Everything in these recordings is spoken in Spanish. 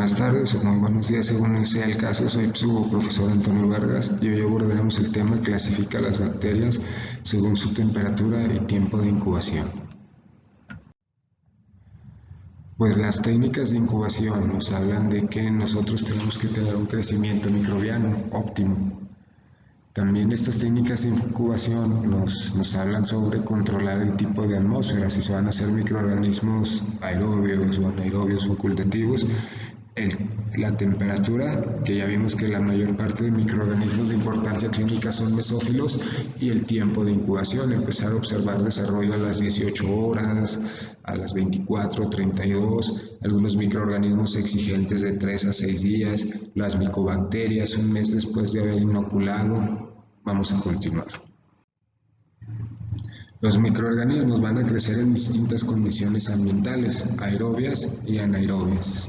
buenas tardes o muy buenos días según sea el caso. Soy su profesor Antonio Vargas y hoy abordaremos el tema clasifica las bacterias según su temperatura y tiempo de incubación. Pues las técnicas de incubación nos hablan de que nosotros tenemos que tener un crecimiento microbiano óptimo. También estas técnicas de incubación nos hablan sobre controlar el tipo de atmósfera, si se van a hacer microorganismos aerobios o anaerobios facultativos, la temperatura, que ya vimos que la mayor parte de microorganismos de importancia clínica son mesófilos, y el tiempo de incubación, empezar a observar desarrollo a las 18 horas, a las 24, 32, algunos microorganismos exigentes de 3 a 6 días, las micobacterias un mes después de haber inoculado. Vamos a continuar. Los microorganismos van a crecer en distintas condiciones ambientales, aerobias y anaerobias,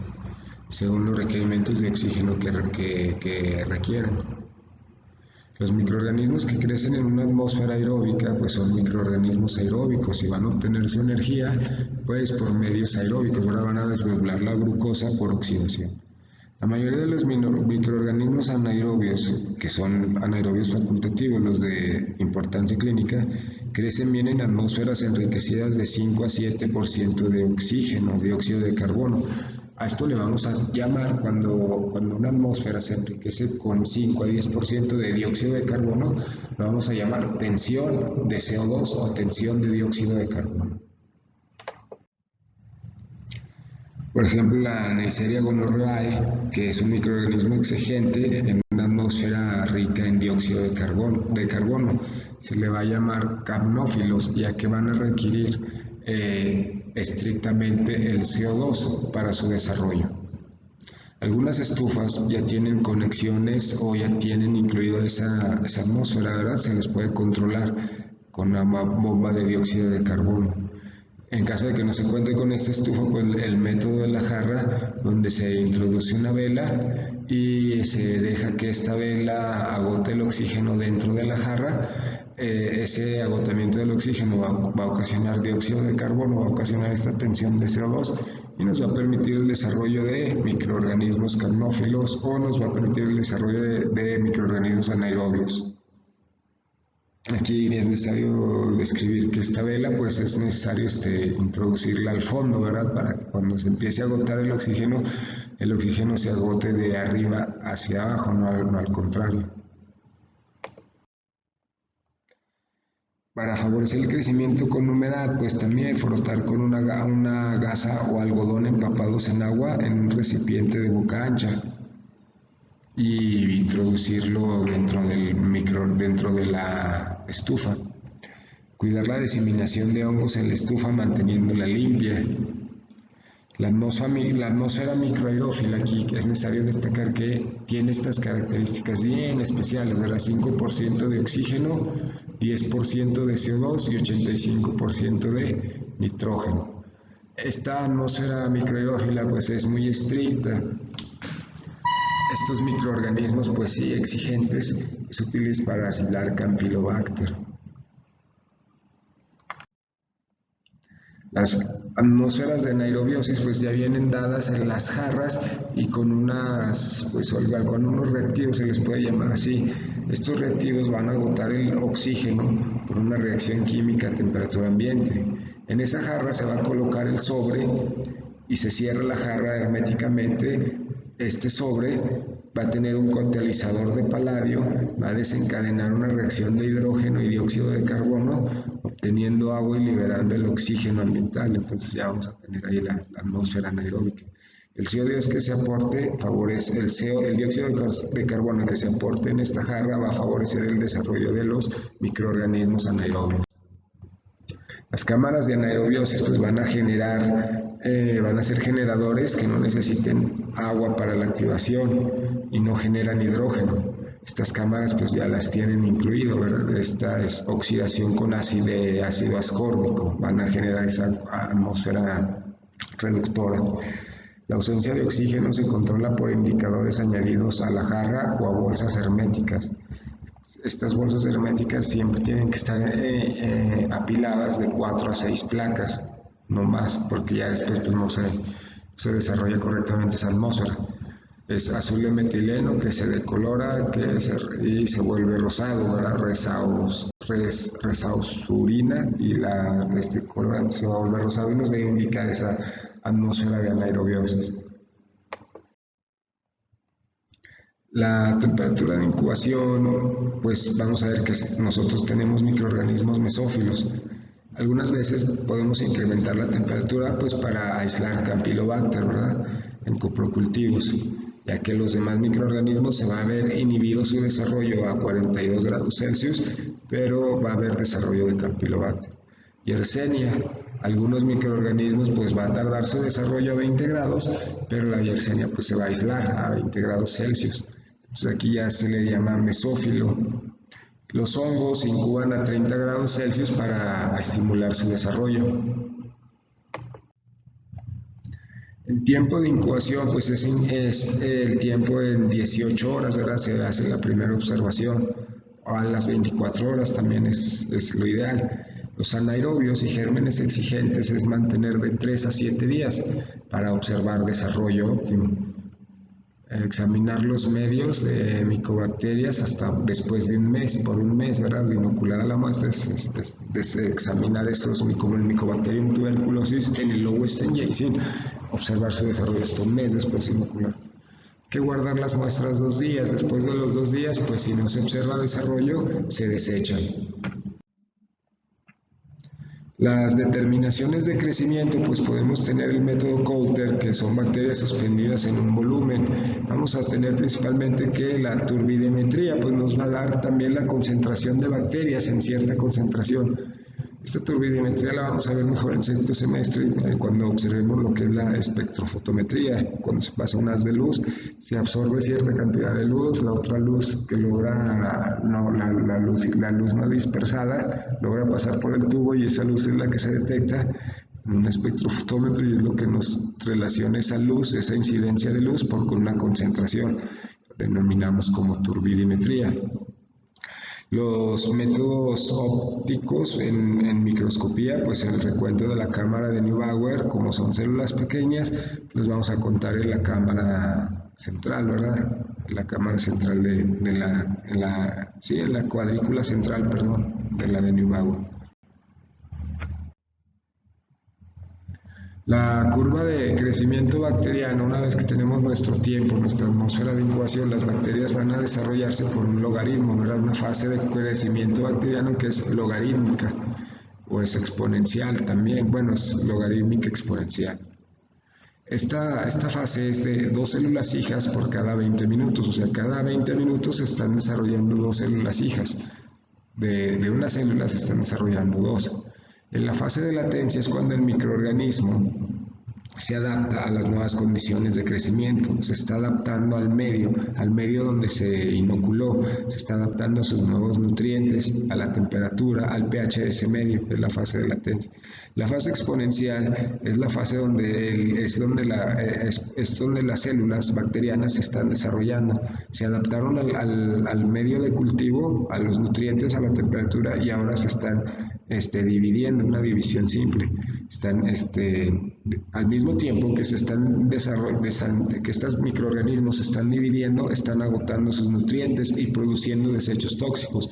según los requerimientos de oxígeno que requieren. Los microorganismos que crecen en una atmósfera aeróbica pues son microorganismos aeróbicos y van a obtener su energía pues por medios aeróbicos. Ahora van a desdoblar la glucosa por oxidación. La mayoría de los microorganismos anaerobios, que son anaerobios facultativos, los de importancia clínica, crecen bien en atmósferas enriquecidas de 5 a 7% de oxígeno, dióxido de carbono. A esto le vamos a llamar, cuando una atmósfera se enriquece con 5 a 10% de dióxido de carbono, lo vamos a llamar tensión de CO2 o tensión de dióxido de carbono. Por ejemplo, la Neisseria gonorrhoeae, que es un microorganismo exigente en una atmósfera rica en dióxido de carbono, se le va a llamar capnófilos, ya que van a requerir estrictamente el CO2 para su desarrollo. Algunas estufas ya tienen conexiones o ya tienen incluido esa atmósfera, ¿verdad? Se les puede controlar con una bomba de dióxido de carbono. En caso de que no se cuente con esta estufa, pues el método de la jarra, donde se introduce una vela y se deja que esta vela agote el oxígeno dentro de la jarra. Ese agotamiento del oxígeno va a ocasionar dióxido de carbono, va a ocasionar esta tensión de CO2 y nos va a permitir el desarrollo de microorganismos capnófilos o nos va a permitir el desarrollo de microorganismos anaerobios. Aquí es necesario describir que esta vela pues es necesario introducirla al fondo, ¿verdad? Para que cuando se empiece a agotar el oxígeno se agote de arriba hacia abajo, no al contrario. Para favorecer el crecimiento con humedad, pues también frotar con una gasa o algodón empapados en agua en un recipiente de boca ancha y introducirlo dentro de la estufa. Cuidar la diseminación de hongos en la estufa manteniéndola limpia. La atmósfera microaerófila, aquí es necesario destacar que tiene estas características bien especiales, ¿verdad? 5% de oxígeno, 10% de CO2 y 85% de nitrógeno. Esta atmósfera microaerófila pues es muy estricta. Estos microorganismos pues sí exigentes es útiles para aislar Campylobacter. Las atmósferas de anaerobiosis pues ya vienen dadas en las jarras y con unos reactivos, se les puede llamar así. Estos reactivos van a agotar el oxígeno por una reacción química a temperatura ambiente. En esa jarra se va a colocar el sobre y se cierra la jarra herméticamente. Este sobre va a tener un catalizador de paladio, va a desencadenar una reacción de hidrógeno y dióxido de carbono, obteniendo agua y liberando el oxígeno ambiental. Entonces ya vamos a tener ahí la atmósfera anaeróbica. El CO2 que se aporte favorece el dióxido de carbono que se aporte en esta jarra va a favorecer el desarrollo de los microorganismos anaerobios. Las cámaras de anaerobiosis pues van a ser generadores que no necesiten agua para la activación y no generan hidrógeno. Estas cámaras pues ya las tienen incluido, ¿verdad? Esta es oxidación con ácido ascórbico, van a generar esa atmósfera reductora. La ausencia de oxígeno se controla por indicadores añadidos a la jarra o a bolsas herméticas. Estas bolsas herméticas siempre tienen que estar apiladas de 4 a 6 placas, no más, porque ya después pues, se desarrolla correctamente esa atmósfera. Es azul de metileno que se decolora y se vuelve rosado, ¿verdad? Resausurina y este colorante se va a volver rosado y nos va a indicar esa atmósfera de anaerobiosis. La temperatura de incubación, pues vamos a ver que nosotros tenemos microorganismos mesófilos. Algunas veces podemos incrementar la temperatura pues para aislar Campylobacter, ¿verdad? En coprocultivos, ya que los demás microorganismos se va a ver inhibido su desarrollo a 42 grados Celsius, pero va a haber desarrollo de Campylobacter. Yersinia, algunos microorganismos pues va a tardar su desarrollo a 20 grados, pero la Yersinia pues se va a aislar a 20 grados Celsius. Entonces aquí ya se le llama mesófilo. Los hongos incuban a 30 grados Celsius para estimular su desarrollo. El tiempo de incubación pues es el tiempo en 18 horas, ¿verdad? Se hace la primera observación, o a las 24 horas también es lo ideal. Los anaerobios y gérmenes exigentes es mantener de 3 a 7 días para observar desarrollo óptimo. Examinar los medios de micobacterias hasta después de un mes, por un mes, ¿verdad? De inoculada la muestra, examinar esos Mycobacterium tuberculosis en el Lowenstein sin observar su desarrollo hasta un mes después de inocular. Hay que guardar las muestras 2 días, después de los 2 días, pues si no se observa desarrollo, se desechan. Las determinaciones de crecimiento, pues podemos tener el método Coulter, que son bacterias suspendidas en un volumen. Vamos a tener principalmente que la turbidimetría, pues nos va a dar también la concentración de bacterias en cierta concentración. Esta turbidimetría la vamos a ver mejor en sexto semestre, cuando observemos lo que es la espectrofotometría. Cuando se pasa un haz de luz, se absorbe cierta cantidad de luz, la otra luz que logra, la luz no dispersada, logra pasar por el tubo y esa luz es la que se detecta en un espectrofotómetro y es lo que nos relaciona esa luz, esa incidencia de luz con una concentración. Lo denominamos como turbidimetría. Los métodos ópticos en microscopía, pues el recuento de la cámara de Neubauer, como son células pequeñas, los vamos a contar en la cámara central, ¿verdad? En la cámara central en la cuadrícula central, perdón, de la de Neubauer. La curva de crecimiento bacteriano, una vez que tenemos nuestro tiempo, nuestra atmósfera de incubación, las bacterias van a desarrollarse por un logaritmo, ¿verdad? Una fase de crecimiento bacteriano que es logarítmica o es exponencial también, bueno, es logarítmica exponencial. Esta fase es de 2 células hijas por cada 20 minutos, o sea, cada 20 minutos se están desarrollando 2 células hijas. De una célula se están desarrollando 2. En la fase de latencia es cuando el microorganismo se adapta a las nuevas condiciones de crecimiento, se está adaptando al medio donde se inoculó, se está adaptando a sus nuevos nutrientes, a la temperatura, al pH de ese medio, es la fase de latencia. La fase exponencial es la fase donde las células bacterianas se están desarrollando, se adaptaron al medio de cultivo, a los nutrientes, a la temperatura y ahora se están dividiendo, una división simple. Están al mismo tiempo que se están que estos microorganismos se están dividiendo, están agotando sus nutrientes y produciendo desechos tóxicos.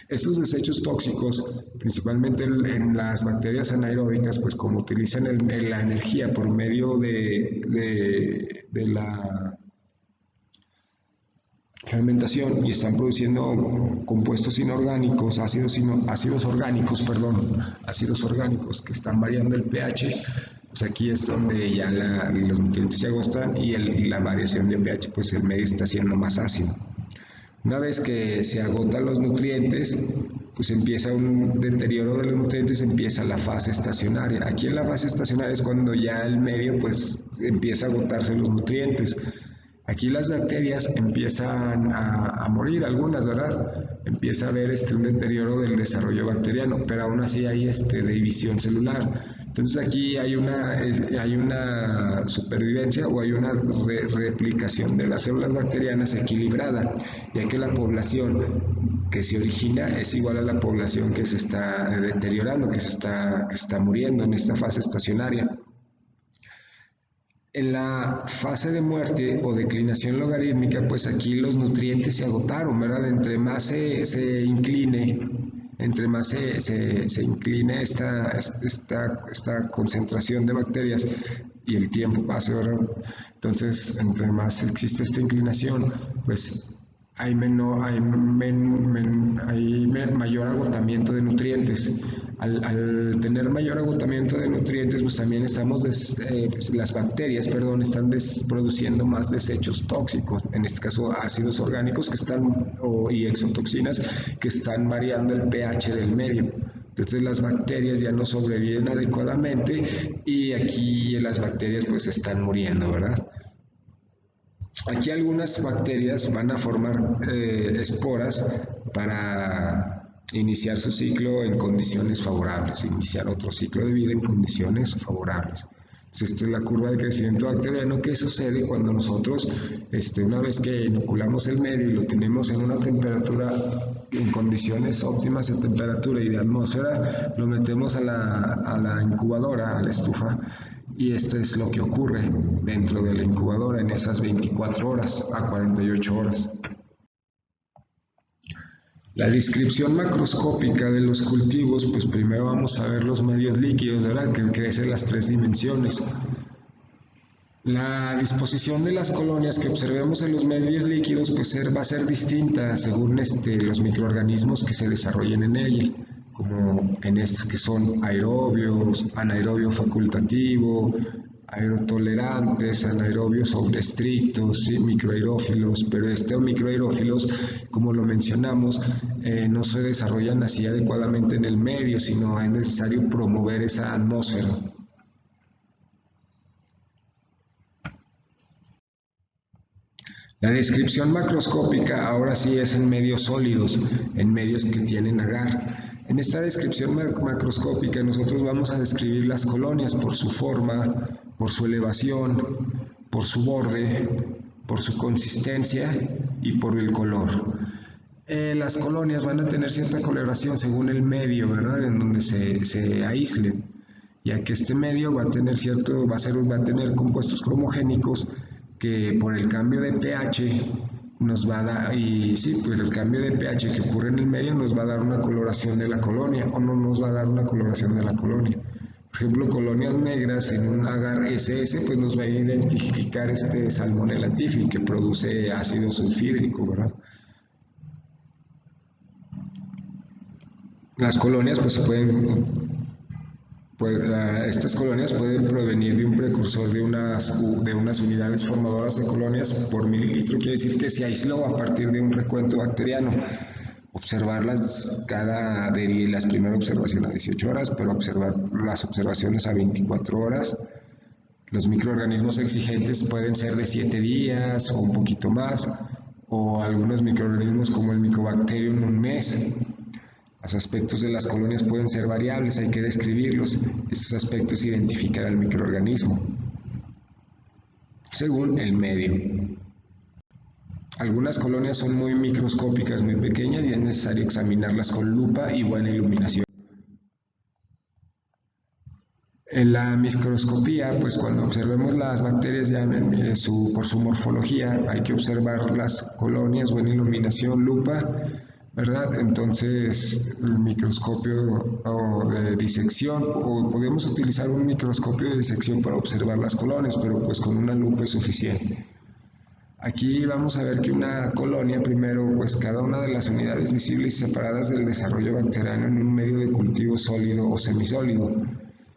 Estos desechos tóxicos, principalmente en las bacterias anaeróbicas, pues como utilizan la energía por medio de la fermentación y están produciendo compuestos inorgánicos, ácidos orgánicos que están variando el pH, pues aquí es donde ya los nutrientes se agotan y la variación de pH, pues el medio está siendo más ácido. Una vez que se agotan los nutrientes, pues empieza un deterioro de los nutrientes, empieza la fase estacionaria. Aquí en la fase estacionaria es cuando ya el medio pues empieza a agotarse los nutrientes. Aquí las bacterias empiezan a morir, algunas, ¿verdad? Empieza a haber un deterioro del desarrollo bacteriano, pero aún así hay división celular. Entonces aquí hay una supervivencia o hay una replicación de las células bacterianas equilibrada, ya que la población que se origina es igual a la población que se está deteriorando, que está muriendo en esta fase estacionaria. En la fase de muerte o declinación logarítmica, pues aquí los nutrientes se agotaron, ¿verdad? Entre más se incline, entre más se incline esta concentración de bacterias y el tiempo pase, ¿verdad? Entonces, entre más existe esta inclinación, pues hay mayor agotamiento de nutrientes. Al tener mayor agotamiento de nutrientes, pues también pues las bacterias, perdón, están produciendo más desechos tóxicos, en este caso ácidos orgánicos y exotoxinas que están variando el pH del medio. Entonces las bacterias ya no sobreviven adecuadamente y aquí las bacterias pues están muriendo, ¿verdad? Aquí algunas bacterias van a formar esporas para iniciar su ciclo en condiciones favorables, iniciar otro ciclo de vida en condiciones favorables. Entonces, esta es la curva de crecimiento bacteriano. ¿Qué sucede cuando nosotros, una vez que inoculamos el medio y lo tenemos en una temperatura, en condiciones óptimas de temperatura y de atmósfera, lo metemos a la incubadora, a la estufa? Y esto es lo que ocurre dentro de la incubadora en esas 24 horas a 48 horas. La descripción macroscópica de los cultivos, pues primero vamos a ver los medios líquidos, ¿verdad? Que crecen las 3 dimensiones. La disposición de las colonias que observemos en los medios líquidos pues va a ser distinta según los microorganismos que se desarrollen en ella, como en estos que son aerobios, anaerobio facultativo, aerotolerantes, anaerobios sobreestrictos, ¿sí? Microaerófilos, pero estos microaerófilos, como lo mencionamos, no se desarrollan así adecuadamente en el medio, sino es necesario promover esa atmósfera. La descripción macroscópica ahora sí es en medios sólidos, en medios que tienen agar. En esta descripción macroscópica nosotros vamos a describir las colonias por su forma, por su elevación, por su borde, por su consistencia y por el color. Las colonias van a tener cierta coloración según el medio, ¿verdad? En donde se aíslen, ya que este medio va a tener compuestos cromogénicos que por el cambio de pH nos va a dar, y sí, pues el cambio de pH que ocurre en el medio nos va a dar una coloración de la colonia o no nos va a dar una coloración de la colonia. Por ejemplo, colonias negras en un agar SS pues nos va a identificar Salmonella typhi que produce ácido sulfídrico, ¿verdad? Las colonias estas colonias pueden provenir de un precursor de unas unidades formadoras de colonias por mililitro, quiere decir que se aisló a partir de un recuento bacteriano. Observarlas de las primeras observaciones a 18 horas, pero observar las observaciones a 24 horas. Los microorganismos exigentes pueden ser de 7 días o un poquito más, o algunos microorganismos como el Mycobacterium un mes. Los aspectos de las colonias pueden ser variables, hay que describirlos. Estos aspectos identifican al microorganismo según el medio. Algunas colonias son muy microscópicas, muy pequeñas y es necesario examinarlas con lupa y buena iluminación. En la microscopía, pues cuando observemos las bacterias ya por su morfología, hay que observar las colonias, buena iluminación, lupa, ¿verdad? Entonces, el microscopio de disección, o podemos utilizar un microscopio de disección para observar las colonias, pero pues con una lupa es suficiente. Aquí vamos a ver que una colonia, primero, pues cada una de las unidades visibles y separadas del desarrollo bacteriano en un medio de cultivo sólido o semisólido.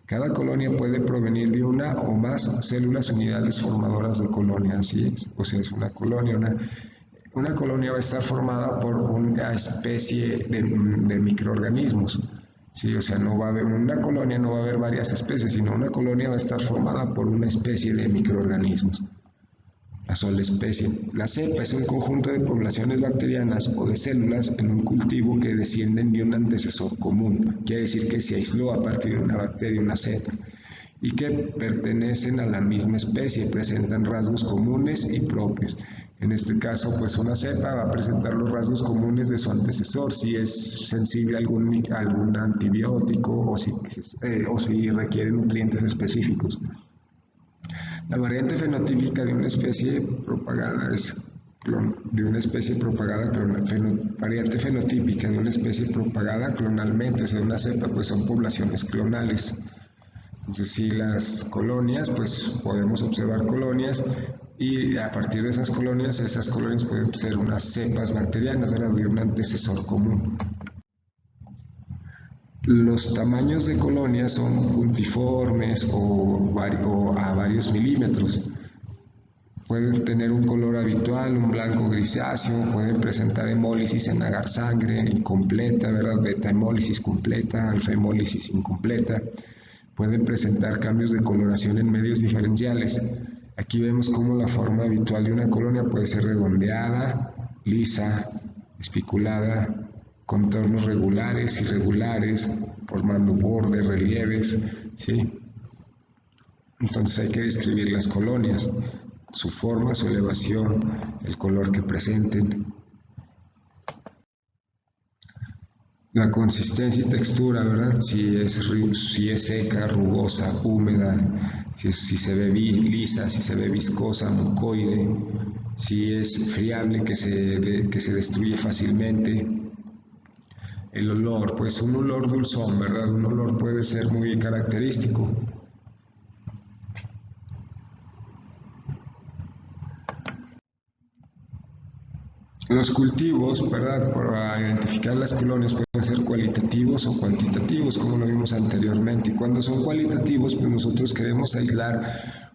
Cada colonia puede provenir de una o más células unidades formadoras de colonia, así es, o sea, es una colonia, una colonia va a estar formada por una especie de microorganismos, ¿sí? O sea, no va a haber una colonia, no va a haber varias especies, sino una colonia va a estar formada por una especie de microorganismos. La sola especie. La cepa es un conjunto de poblaciones bacterianas o de células en un cultivo que descienden de un antecesor común, quiere decir que se aisló a partir de una bacteria, una cepa, y que pertenecen a la misma especie, presentan rasgos comunes y propios. En este caso, pues una cepa va a presentar los rasgos comunes de su antecesor, si es sensible a algún antibiótico o si requiere nutrientes específicos. La variante fenotípica de una especie propagada variante fenotípica de una especie propagada clonalmente, o sea, una cepa, pues son poblaciones clonales. Entonces, si las colonias, pues podemos observar colonias y a partir de esas colonias pueden ser unas cepas bacterianas, ¿verdad? De un antecesor común. Los tamaños de colonias son puntiformes o a varios milímetros. Pueden tener un color habitual, un blanco grisáceo, pueden presentar hemólisis en agar sangre incompleta, ¿verdad? Beta hemólisis completa, alfa hemólisis incompleta. Pueden presentar cambios de coloración en medios diferenciales. Aquí vemos cómo la forma habitual de una colonia puede ser redondeada, lisa, espiculada, contornos regulares, irregulares, formando bordes, relieves, ¿sí? Entonces hay que describir las colonias, su forma, su elevación, el color que presenten. La consistencia y textura, ¿verdad? Si es seca, rugosa, húmeda, si se ve lisa, si se ve viscosa, mucoide, si es friable, que se destruye fácilmente. El olor, pues un olor dulzón, ¿verdad? Un olor puede ser muy característico. Los cultivos, ¿verdad? Para identificar las colonias pueden ser cualitativos o cuantitativos, como lo vimos anteriormente. Y cuando son cualitativos, pues nosotros queremos aislar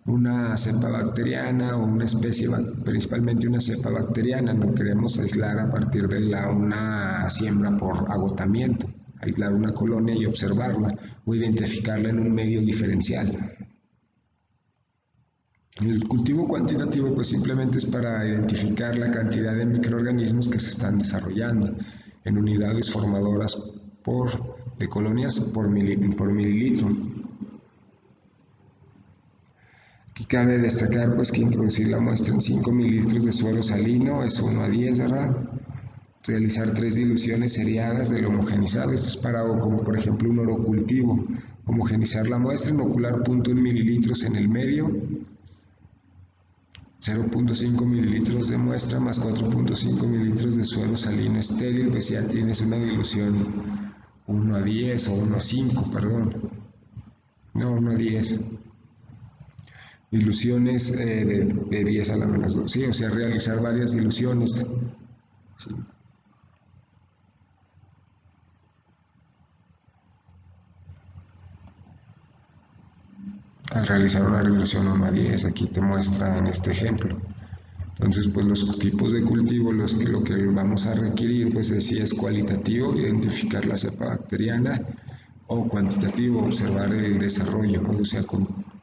una cepa bacteriana o una especie, principalmente una cepa bacteriana, no queremos aislar a partir de una siembra por agotamiento, aislar una colonia y observarla o identificarla en un medio diferencial. El cultivo cuantitativo pues simplemente es para identificar la cantidad de microorganismos que se están desarrollando en unidades formadoras de colonias por mililitro. Aquí cabe destacar pues que introducir la muestra en 5 mililitros de suelo salino es 1:10, ¿verdad? Realizar 3 diluciones seriadas del homogenizado, esto es para, como por ejemplo un orocultivo, homogenizar la muestra, inocular 0.1 mililitros en el medio, 0.5 mililitros de muestra más 4.5 mililitros de suelo salino estéril, pues ya tienes una dilución 1:10 o 1:5, perdón. No, 1:10. Diluciones de 10 a la menos 2, sí, o sea, realizar varias diluciones. Sí. Al realizar una regresión 1:10, aquí te muestra en este ejemplo. Entonces, pues los tipos de cultivo, lo que vamos a requerir, pues si es cualitativo, identificar la cepa bacteriana, o cuantitativo, observar el desarrollo, o sea,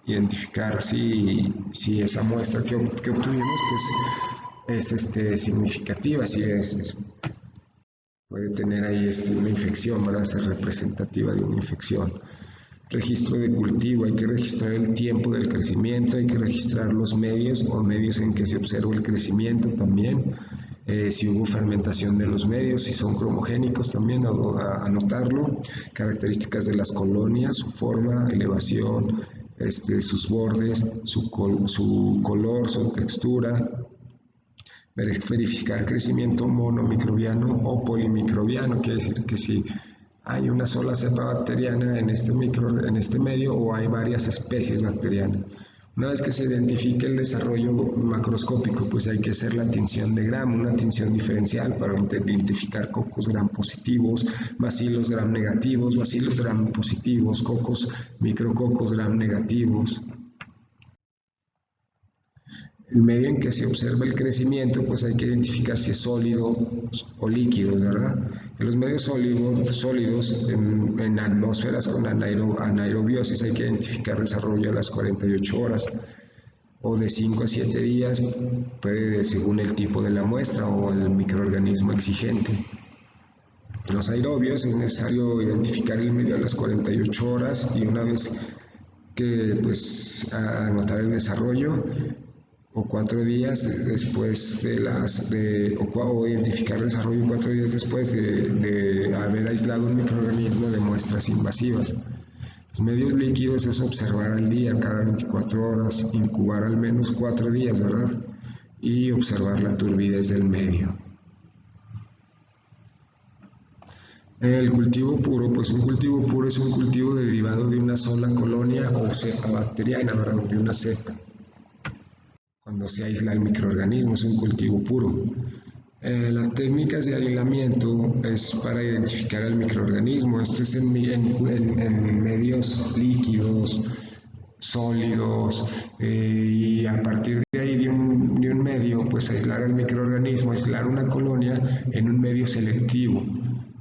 identificar si esa muestra que obtuvimos, pues es significativa, si puede tener ahí una infección, ¿verdad? Ser representativa de una infección. Registro de cultivo, hay que registrar el tiempo del crecimiento, hay que registrar los medios o medios en que se observa el crecimiento también, si hubo fermentación de los medios, si son cromogénicos también, anotarlo, características de las colonias, su forma, elevación, sus bordes, su color, su textura, verificar crecimiento monomicrobiano o polimicrobiano, quiere decir que si hay una sola cepa bacteriana en este medio o hay varias especies bacterianas. Una vez que se identifique el desarrollo macroscópico, pues hay que hacer la tinción de Gram, una tinción diferencial para identificar cocos Gram positivos, bacilos Gram negativos, bacilos Gram positivos, micrococos Gram negativos. El medio en que se observa el crecimiento, pues hay que identificar si es sólido o líquido, ¿verdad? En los medios sólidos, en atmósferas con anaerobiosis, hay que identificar desarrollo a las 48 horas o de 5 a 7 días, según el tipo de la muestra o el microorganismo exigente. En los aerobios es necesario identificar el medio a las 48 horas y una vez que anotar el desarrollo, o 4 días después o identificar el desarrollo 4 días después de haber aislado un microorganismo de muestras invasivas. Los medios líquidos es observar al día, cada 24 horas, incubar al menos 4 días, ¿verdad? Y observar la turbidez del medio. El cultivo puro, pues un cultivo puro es un cultivo derivado de una sola colonia o cepa bacteriana, ¿verdad? De una cepa. Cuando se aísla el microorganismo, es un cultivo puro. Las técnicas de aislamiento es para identificar al microorganismo. Esto es en medios líquidos, sólidos, y a partir de ahí de un medio, pues aislar al microorganismo, aislar una colonia en un medio selectivo,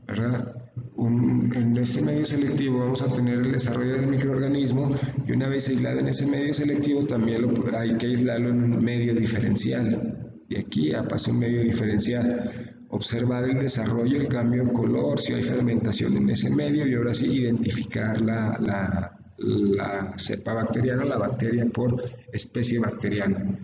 ¿verdad? En ese medio selectivo vamos a tener el desarrollo del microorganismo y una vez aislado en ese medio selectivo también hay que aislarlo en un medio diferencial. De aquí a paso un medio diferencial. Observar el desarrollo, el cambio en color, si hay fermentación en ese medio y ahora sí identificar la cepa bacteriana, la bacteria por especie bacteriana.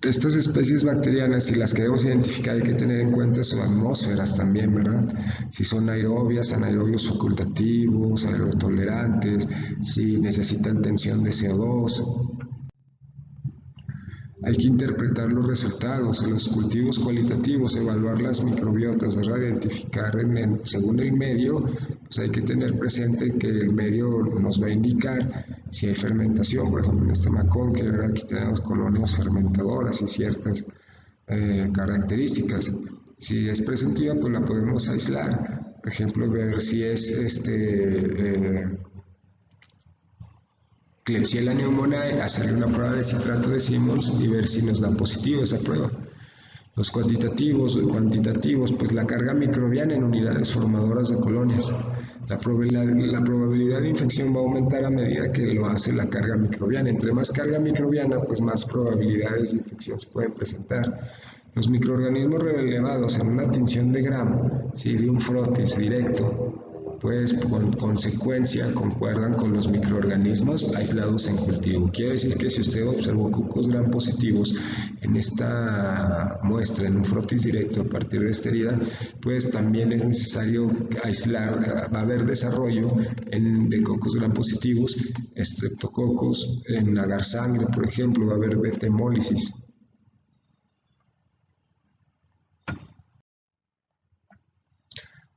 Estas especies bacterianas, si las queremos identificar, hay que tener en cuenta sus atmósferas también, ¿verdad? Si son aerobias, anaerobios facultativos, aerotolerantes, si necesitan tensión de CO2. Hay que interpretar los resultados en los cultivos cualitativos, evaluar las microbiotas, ¿verdad? Identificar según el medio, pues hay que tener presente que el medio nos va a indicar si hay fermentación. Por ejemplo, en este macón, aquí tenemos colonias fermentadoras y ciertas características. Si es presuntiva, pues la podemos aislar. Por ejemplo, ver si es Klebsiella pneumoniae, hacerle una prueba de citrato de Simmons y ver si nos da positivo esa prueba. Los cuantitativos, pues la carga microbiana en unidades formadoras de colonias. La probabilidad de infección va a aumentar a medida que lo hace la carga microbiana. Entre más carga microbiana, pues más probabilidades de infección se pueden presentar. Los microorganismos relevados en una tinción de Gram, ¿sí? De un frotis directo, pues por consecuencia concuerdan con los microorganismos aislados en cultivo. Quiere decir que si usted observó cocos gram positivos en esta muestra, en un frotis directo a partir de esta herida, pues también es necesario aislar, va a haber desarrollo de cocos gram positivos, estreptococos, en agar sangre, por ejemplo, va a haber beta hemólisis.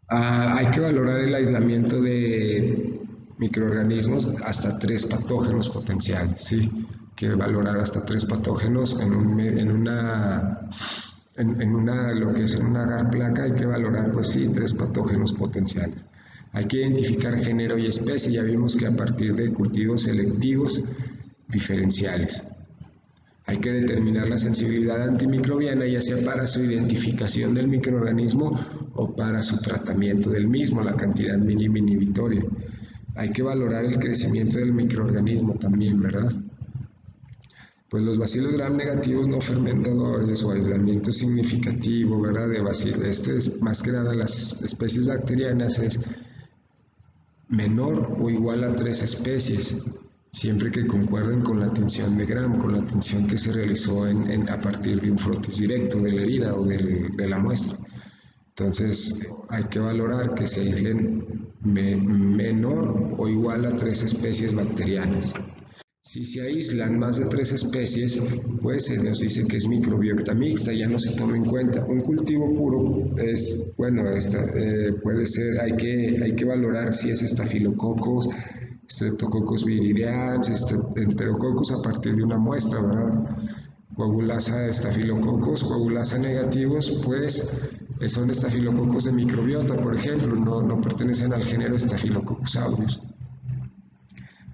Hay que valorar el aislamiento de microorganismos hasta 3 patógenos potenciales, ¿sí? Hay que valorar hasta 3 patógenos en una lo que es en una agar placa, hay que valorar, pues sí, 3 patógenos potenciales. Hay que identificar género y especie, ya vimos que a partir de cultivos selectivos diferenciales. Hay que determinar la sensibilidad antimicrobiana, ya sea para su identificación del microorganismo o para su tratamiento del mismo, la cantidad mínima inhibitoria. Hay que valorar el crecimiento del microorganismo también, ¿verdad? Pues los bacilos gram negativos no fermentadores o aislamiento significativo, ¿verdad? De bacilos, es más que nada las especies bacterianas es menor o igual a 3 especies. Siempre que concuerden con la tinción de Gram, con la tinción que se realizó a partir de un frotis directo de la herida o de la muestra. Entonces hay que valorar que se aíslen menor o igual a 3 especies bacterianas. Si se aíslan más de 3 especies, pues se nos dice que es microbiota mixta, ya no se toma en cuenta. Un cultivo puro es, bueno, puede ser, hay que valorar si es estafilococos, Streptococcus viridans, enterococcus a partir de una muestra, ¿verdad? Coagulasa, estafilococos, coagulasa negativos, pues son estafilococos de microbiota, por ejemplo, no pertenecen al género Staphylococcus aureus.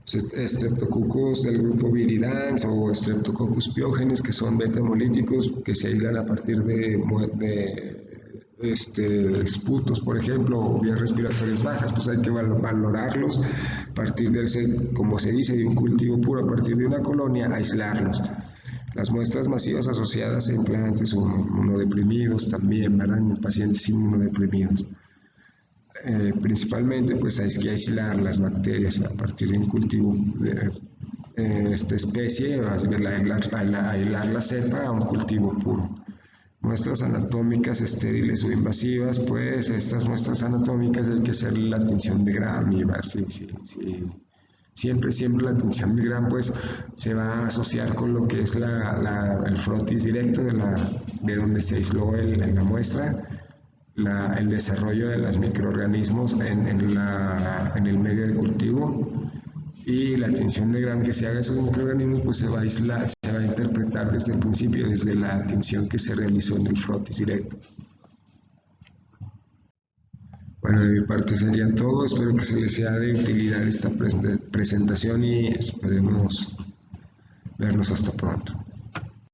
Streptococcus del grupo viridans o Streptococcus pyogenes, que son beta hemolíticos que se aíslan a partir de esputos, por ejemplo, o vías respiratorias bajas, pues hay que valorarlos a partir como se dice, de un cultivo puro, a partir de una colonia, aislarlos. Las muestras masivas asociadas a implantes o inmunodeprimidos también, ¿verdad? En pacientes inmunodeprimidos. Principalmente, pues hay que aislar las bacterias a partir de un cultivo de esta especie, aislar la cepa a un cultivo puro. muestras anatómicas estériles o invasivas, pues estas muestras anatómicas hay que hacer la tinción de Gram y ver si siempre la tinción de Gram pues se va a asociar con lo que es el frotis directo de donde se aisló la muestra, el desarrollo de los microorganismos en el medio de cultivo, y la tinción de Gram que se haga a esos microorganismos pues se va a aislar, se va a interpretar desde el principio, desde la tinción que se realizó en el frotis directo. Bueno, de mi parte sería todo. Espero que se les sea de utilidad esta presentación y esperemos vernos hasta pronto.